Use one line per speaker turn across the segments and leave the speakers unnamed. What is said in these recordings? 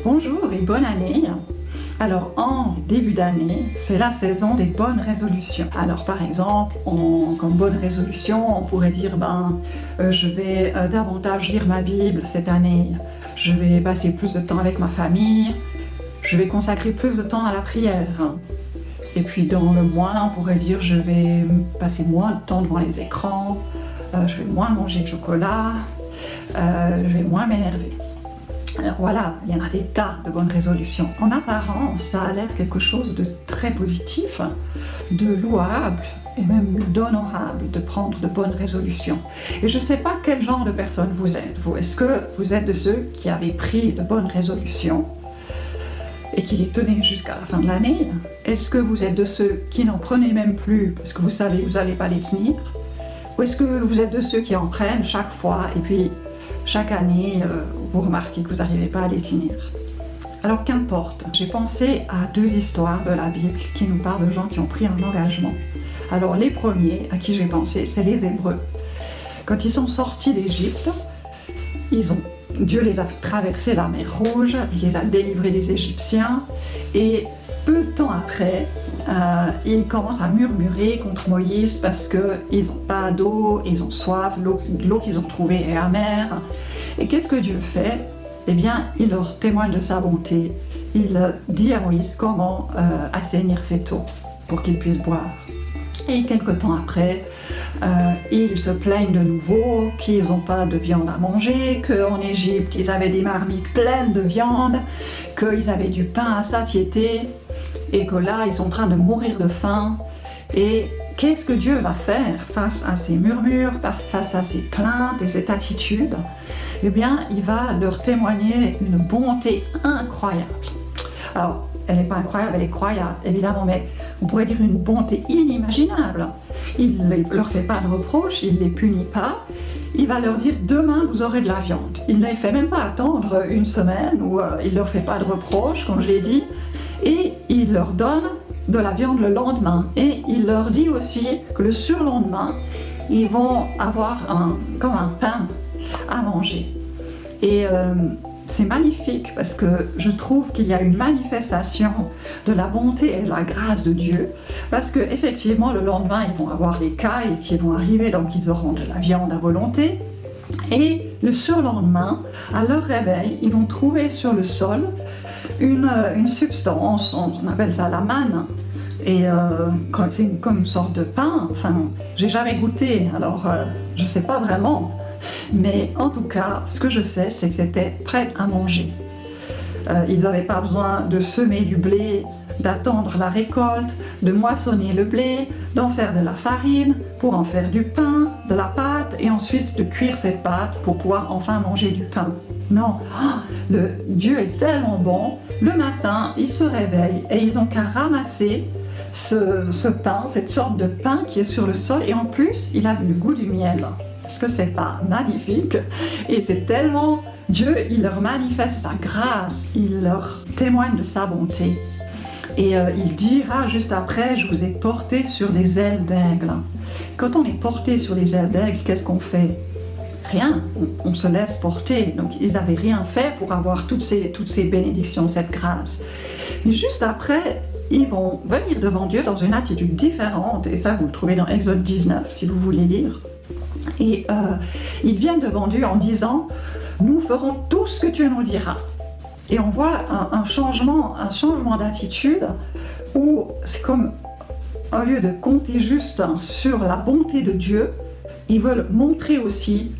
Bonjour et bonne année. Alors en début d'année, c'est la saison des bonnes résolutions. Alors par exemple, comme bonne résolution, on pourrait dire je vais davantage lire ma Bible cette année, je vais passer plus de temps avec ma famille, je vais consacrer plus de temps à la prière. Et puis dans le mois, on pourrait dire je vais passer moins de temps devant les écrans, je vais moins manger de chocolat, je vais moins m'énerver. Alors voilà, il y en a des tas de bonnes résolutions. En apparence, ça a l'air quelque chose de très positif, de louable et même d'honorable de prendre de bonnes résolutions. Et je ne sais pas quel genre de personne vous êtes. Est-ce que vous êtes de ceux qui avaient pris de bonnes résolutions et qui les tenaient jusqu'à la fin de l'année? Est-ce que vous êtes de ceux qui n'en prenaient même plus parce que vous savez que vous n'allez pas les tenir? Ou est-ce que vous êtes de ceux qui en prennent chaque fois et puis chaque année, vous remarquez que vous n'arrivez pas à les tenir? Alors qu'importe, j'ai pensé à deux histoires de la Bible qui nous parlent de gens qui ont pris un engagement. Alors les premiers à qui j'ai pensé, c'est les Hébreux. Quand ils sont sortis d'Égypte, Dieu les a fait traverser la mer Rouge, il les a délivrés des Égyptiens, et peu de temps après, ils commencent à murmurer contre Moïse parce qu'ils n'ont pas d'eau, ils ont soif, l'eau qu'ils ont trouvée est amère. Et qu'est-ce que Dieu fait? Eh bien, il leur témoigne de sa bonté. Il dit à Moïse comment assainir cette eau pour qu'ils puissent boire. Et quelque temps après, ils se plaignent de nouveau qu'ils n'ont pas de viande à manger, qu'en Égypte, ils avaient des marmites pleines de viande, qu'ils avaient du pain à satiété, et que là, ils sont en train de mourir de faim. Et qu'est-ce que Dieu va faire face à ces murmures, face à ces plaintes et cette attitude? Eh bien, il va leur témoigner une bonté incroyable. Alors, elle n'est pas incroyable, elle est croyable, évidemment, mais on pourrait dire une bonté inimaginable. Il ne leur fait pas de reproches, il ne les punit pas. Il va leur dire, demain, vous aurez de la viande. Il ne les fait même pas attendre une semaine, ou il ne leur fait pas de reproches, comme je l'ai dit. Et il leur donne de la viande le lendemain. Et il leur dit aussi que le surlendemain, ils vont avoir comme un pain à manger. Et c'est magnifique parce que je trouve qu'il y a une manifestation de la bonté et de la grâce de Dieu, parce qu'effectivement le lendemain ils vont avoir les cailles qui vont arriver, donc ils auront de la viande à volonté, et le surlendemain à leur réveil ils vont trouver sur le sol une substance, on appelle ça la manne, et c'est comme une sorte de pain. Enfin, j'ai jamais goûté, alors je sais pas vraiment. Mais en tout cas, ce que je sais, c'est que c'était prêt à manger. Ils n'avaient pas besoin de semer du blé, d'attendre la récolte, de moissonner le blé, d'en faire de la farine pour en faire du pain, de la pâte, et ensuite de cuire cette pâte pour pouvoir enfin manger du pain. Non, Dieu est tellement bon. Le matin, ils se réveillent et ils n'ont qu'à ramasser ce pain, cette sorte de pain qui est sur le sol, et en plus, il a le goût du miel. Est-ce que c'est pas magnifique? Et c'est tellement Dieu, il leur manifeste sa grâce, il leur témoigne de sa bonté. Et il dira juste après, je vous ai porté sur des ailes d'aigle. Quand on est porté sur les ailes d'aigle, qu'est-ce qu'on fait? Rien, on se laisse porter. Donc ils n'avaient rien fait pour avoir toutes ces bénédictions, cette grâce. Et juste après, ils vont venir devant Dieu dans une attitude différente, et ça vous le trouvez dans Exode 19 si vous voulez lire. Et ils viennent devant Dieu en disant, nous ferons tout ce que tu nous diras. Et on voit un changement d'attitude où c'est comme, au lieu de compter juste sur la bonté de Dieu, ils veulent montrer aussi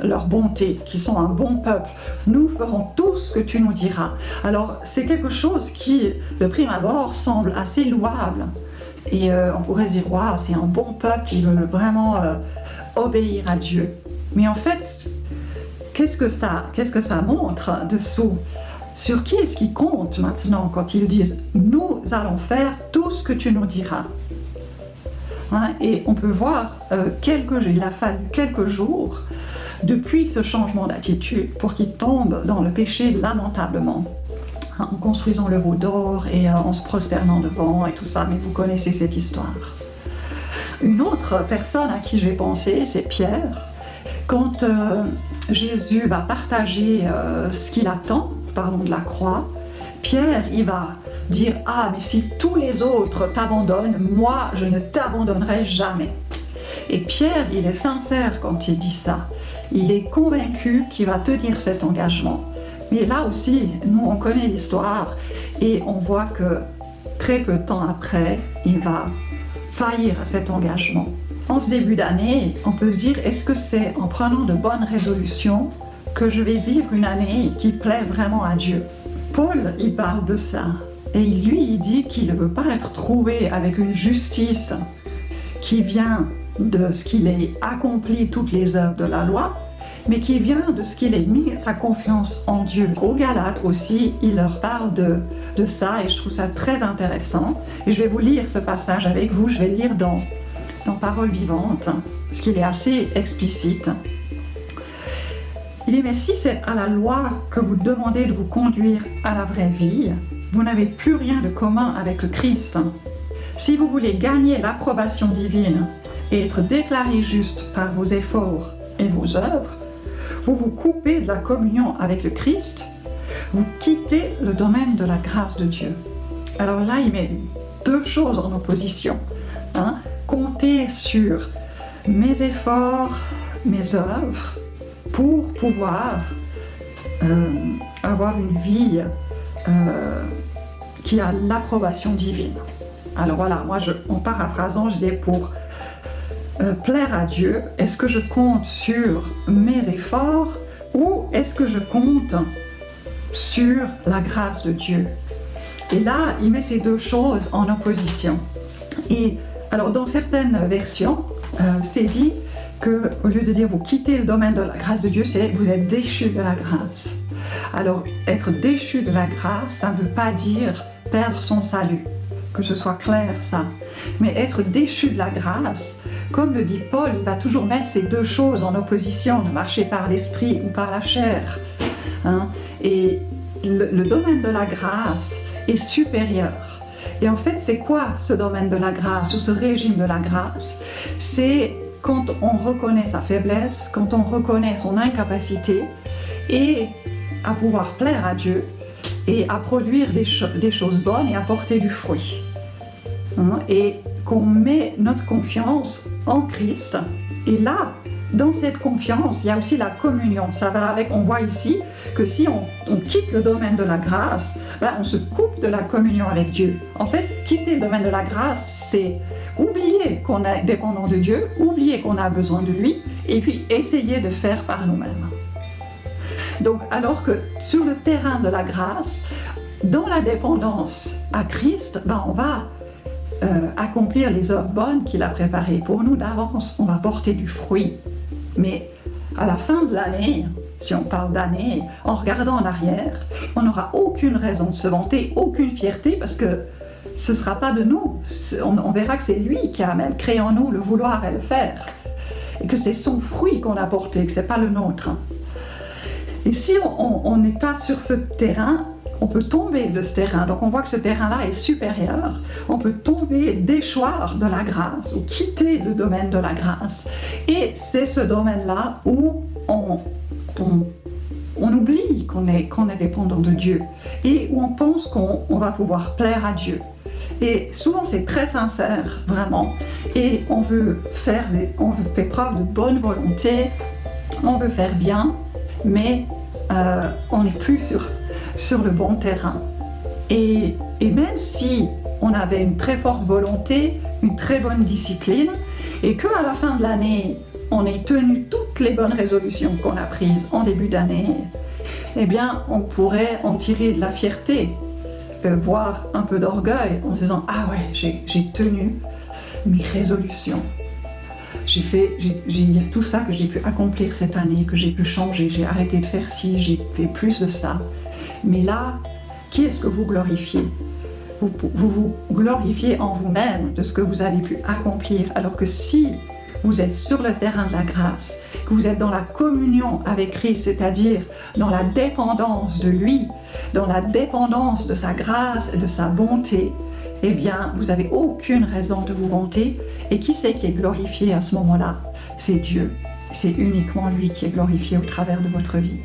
leur bonté, qu'ils sont un bon peuple. Nous ferons tout ce que tu nous diras. Alors c'est quelque chose qui, de prime abord, semble assez louable. Et on pourrait se dire, waouh, c'est un bon peuple, ils veulent vraiment obéir à Dieu. Mais en fait, qu'est-ce que ça montre dessous? Sur qui est-ce qui compte maintenant quand ils disent « Nous allons faire tout ce que tu nous diras ». Et on peut voir il a fallu quelques jours depuis ce changement d'attitude pour qu'ils tombent dans le péché lamentablement, en construisant le veau d'or et en se prosternant devant et tout ça, mais vous connaissez cette histoire. Une autre personne à qui j'ai pensé, c'est Pierre. Quand Jésus va partager ce qu'il attend, parlons de la croix, Pierre, il va dire « Ah, mais si tous les autres t'abandonnent, moi, je ne t'abandonnerai jamais. » Et Pierre, il est sincère quand il dit ça. Il est convaincu qu'il va tenir cet engagement. Mais là aussi, nous, on connaît l'histoire et on voit que très peu de temps après, il va faillir à cet engagement. En ce début d'année, on peut se dire, est-ce que c'est en prenant de bonnes résolutions que je vais vivre une année qui plaît vraiment à Dieu? Paul, il parle de ça. Et lui, il dit qu'il ne veut pas être trouvé avec une justice qui vient de ce qu'il ait accompli toutes les œuvres de la loi, mais qui vient de ce qu'il ait mis sa confiance en Dieu. Aux Galates aussi, il leur parle de ça et je trouve ça très intéressant. Et je vais vous lire ce passage avec vous, je vais le lire dans Paroles vivantes, parce qu'il est assez explicite. Il dit, mais si c'est à la loi que vous demandez de vous conduire à la vraie vie, vous n'avez plus rien de commun avec le Christ. Si vous voulez gagner l'approbation divine et être déclaré juste par vos efforts et vos œuvres, vous vous coupez de la communion avec le Christ, vous quittez le domaine de la grâce de Dieu. Alors là, il met deux choses en opposition. Compter sur mes efforts, mes œuvres, pour pouvoir avoir une vie qui a l'approbation divine. Alors voilà, moi, en paraphrasant, je disais pour plaire à Dieu, est-ce que je compte sur mes efforts ou est-ce que je compte sur la grâce de Dieu? Et là, il met ces deux choses en opposition. Et alors, dans certaines versions, c'est dit qu'au lieu de dire vous quittez le domaine de la grâce de Dieu, c'est vous êtes déchu de la grâce. Alors, être déchu de la grâce, ça ne veut pas dire perdre son salut, que ce soit clair ça. Mais être déchu de la grâce, comme le dit Paul, il va toujours mettre ces deux choses en opposition, de marcher par l'esprit ou par la chair. Et le domaine de la grâce est supérieur. Et en fait, c'est quoi ce domaine de la grâce ou ce régime de la grâce? C'est quand on reconnaît sa faiblesse, quand on reconnaît son incapacité et à pouvoir plaire à Dieu et à produire des choses bonnes et à porter du fruit. Et qu'on met notre confiance en Christ. Et là, dans cette confiance, il y a aussi la communion. Ça va avec, on voit ici que si on quitte le domaine de la grâce, on se coupe de la communion avec Dieu. En fait, quitter le domaine de la grâce, c'est oublier qu'on est dépendant de Dieu, oublier qu'on a besoin de lui, et puis essayer de faire par nous-mêmes. Donc, alors que sur le terrain de la grâce, dans la dépendance à Christ, on va accomplir les œuvres bonnes qu'il a préparées pour nous d'avance, on va porter du fruit. Mais à la fin de l'année, si on parle d'année, en regardant en arrière, on n'aura aucune raison de se vanter, aucune fierté, parce que ce ne sera pas de nous. On verra que c'est lui qui a même créé en nous le vouloir et le faire. Et que c'est son fruit qu'on a porté, que ce n'est pas le nôtre. Et si on n'est pas sur ce terrain, on peut tomber de ce terrain. Donc on voit que ce terrain-là est supérieur. On peut tomber, déchoir de la grâce ou quitter le domaine de la grâce. Et c'est ce domaine-là où on oublie qu'on est dépendant de Dieu et où on pense qu'on va pouvoir plaire à Dieu. Et souvent c'est très sincère, vraiment. Et on fait preuve de bonne volonté, on veut faire bien, mais on n'est plus sur le bon terrain. Et même si on avait une très forte volonté, une très bonne discipline, et qu'à la fin de l'année, on ait tenu toutes les bonnes résolutions qu'on a prises en début d'année, eh bien, on pourrait en tirer de la fierté, voire un peu d'orgueil, en se disant « Ah ouais, j'ai tenu mes résolutions. Il y a tout ça que j'ai pu accomplir cette année, que j'ai pu changer, j'ai arrêté de faire ci, j'ai fait plus de ça. » Mais là, qui est-ce que vous glorifiez? Vous vous glorifiez en vous-même de ce que vous avez pu accomplir, alors que si vous êtes sur le terrain de la grâce, que vous êtes dans la communion avec Christ, c'est-à-dire dans la dépendance de lui, dans la dépendance de sa grâce et de sa bonté, eh bien, vous n'avez aucune raison de vous vanter. Et qui c'est qui est glorifié à ce moment-là? C'est Dieu. C'est uniquement lui qui est glorifié au travers de votre vie.